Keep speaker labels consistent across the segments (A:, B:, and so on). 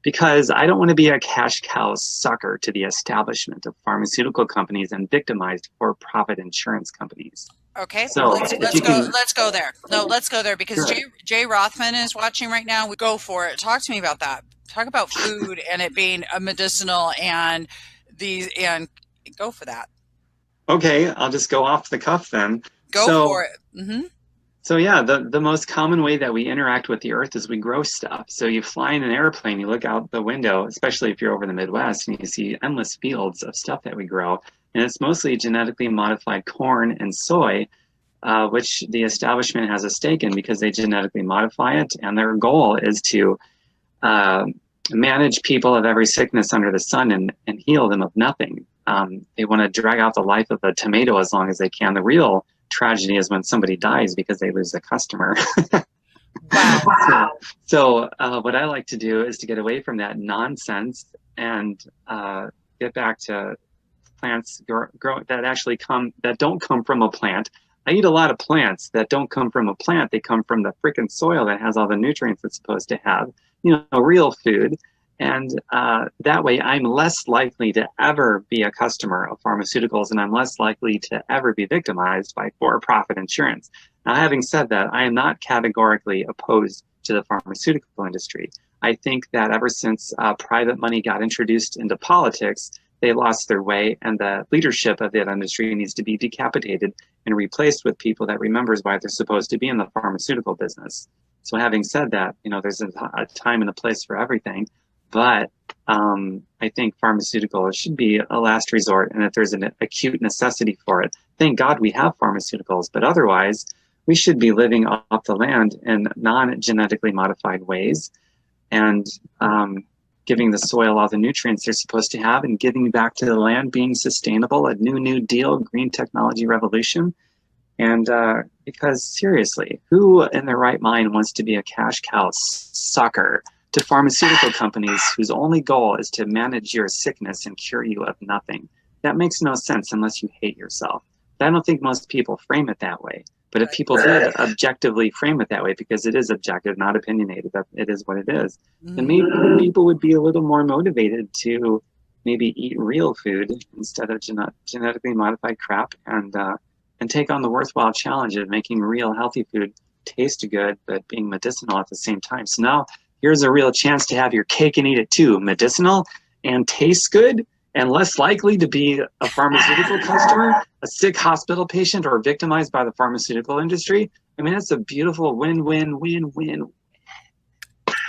A: Because I don't want to be a cash cow sucker to the establishment of pharmaceutical companies and victimized for-profit insurance companies.
B: Okay,
A: So if you can,
B: let's go there. No, let's go there because
A: sure.
B: Jay Rothman is watching right now. We go for it. Talk to me about that. Talk about food and it being a medicinal and these and go for that.
A: Okay, I'll just go off the cuff then.
B: Go
A: So
B: for it. Mm-hmm.
A: So yeah, the most common way that we interact with the earth is we grow stuff. So you fly in an airplane, you look out the window, especially if you're over the Midwest, and you see endless fields of stuff that we grow. And it's mostly genetically modified corn and soy, which the establishment has a stake in because they genetically modify it. And their goal is to uh, manage people of every sickness under the sun and heal them of nothing. They want to drag out the life of a tomato as long as they can. The real tragedy is when somebody dies because they lose a customer.
B: Wow.
A: So what I like to do is to get away from that nonsense and get back to plants that don't come from a plant. I eat a lot of plants that don't come from a plant. They come from the freaking soil that has all the nutrients it's supposed to have. Real food. And that way, I'm less likely to ever be a customer of pharmaceuticals, and I'm less likely to ever be victimized by for-profit insurance. Now, having said that, I am not categorically opposed to the pharmaceutical industry. I think that ever since private money got introduced into politics, they lost their way, and the leadership of that industry needs to be decapitated and replaced with people that remembers why they're supposed to be in the pharmaceutical business. So having said that, there's a time and a place for everything. But I think pharmaceuticals should be a last resort, and if there's an acute necessity for it, thank God we have pharmaceuticals. But otherwise, we should be living off the land in non-genetically modified ways, and giving the soil all the nutrients they're supposed to have, and giving back to the land, being sustainable, a new deal, green technology revolution. And because seriously, who in their right mind wants to be a cash cow sucker to pharmaceutical companies whose only goal is to manage your sickness and cure you of nothing? That makes no sense unless you hate yourself. But I don't think most people frame it that way. But if people did objectively frame it that way, because it is objective, not opinionated, that it is what it is, then maybe people would be a little more motivated to maybe eat real food instead of genetically modified crap, and take on the worthwhile challenge of making real healthy food taste good, but being medicinal at the same time. So now here's a real chance to have your cake and eat it too. Medicinal and tastes good and less likely to be a pharmaceutical customer, a sick hospital patient, or victimized by the pharmaceutical industry. I mean, that's a beautiful win-win-win-win.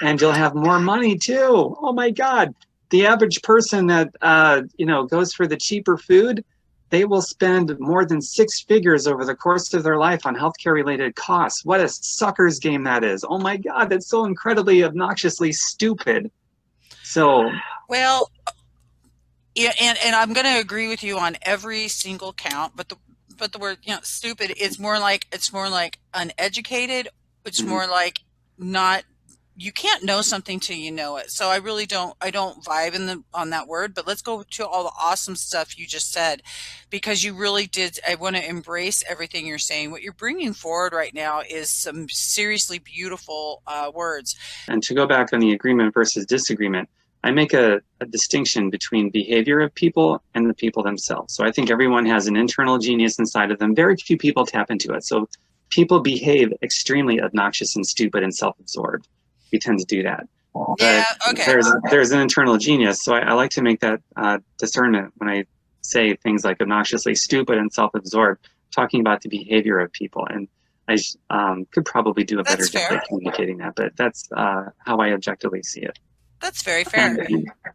A: And you'll have more money too. Oh my God. The average person that goes for the cheaper food, they will spend more than 6 figures over the course of their life on healthcare related costs. What a sucker's game that is. Oh my God, that's so incredibly obnoxiously stupid. So,
B: well, yeah, and I'm going to agree with you on every single count, but the word, stupid is more like, uneducated. It's more like not, you can't know something till you know it. So I don't vibe on that word, but let's go to all the awesome stuff you just said, because you really did. I want to embrace everything you're saying. What you're bringing forward right now is some seriously beautiful words.
A: And to go back on the agreement versus disagreement, I make a distinction between behavior of people and the people themselves. So I think everyone has an internal genius inside of them. Very few people tap into it. So people behave extremely obnoxious and stupid and self-absorbed. We tend to do that.
B: Yeah,
A: but
B: okay.
A: There's an internal genius. So I like to make that discernment when I say things like obnoxiously stupid and self-absorbed, talking about the behavior of people. And I could probably do a better job of communicating that, but that's how I objectively see it.
B: That's very fair.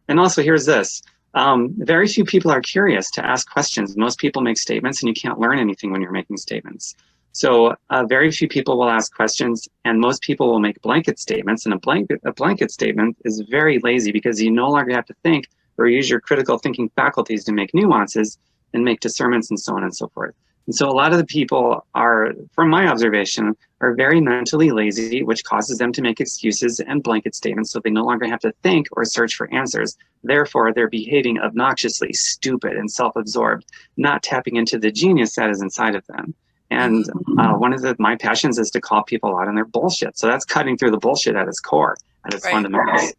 A: And also, here's this. Very few people are curious to ask questions. Most people make statements, and you can't learn anything when you're making statements. So very few people will ask questions, and most people will make blanket statements. And a blanket statement is very lazy because you no longer have to think or use your critical thinking faculties to make nuances and make discernments and so on and so forth. And so a lot of the people are, from my observation, are very mentally lazy, which causes them to make excuses and blanket statements so they no longer have to think or search for answers. Therefore, they're behaving obnoxiously stupid and self-absorbed, not tapping into the genius that is inside of them. And one of my passions is to call people out on their bullshit. So that's cutting through the bullshit at its core, at its fundamentals.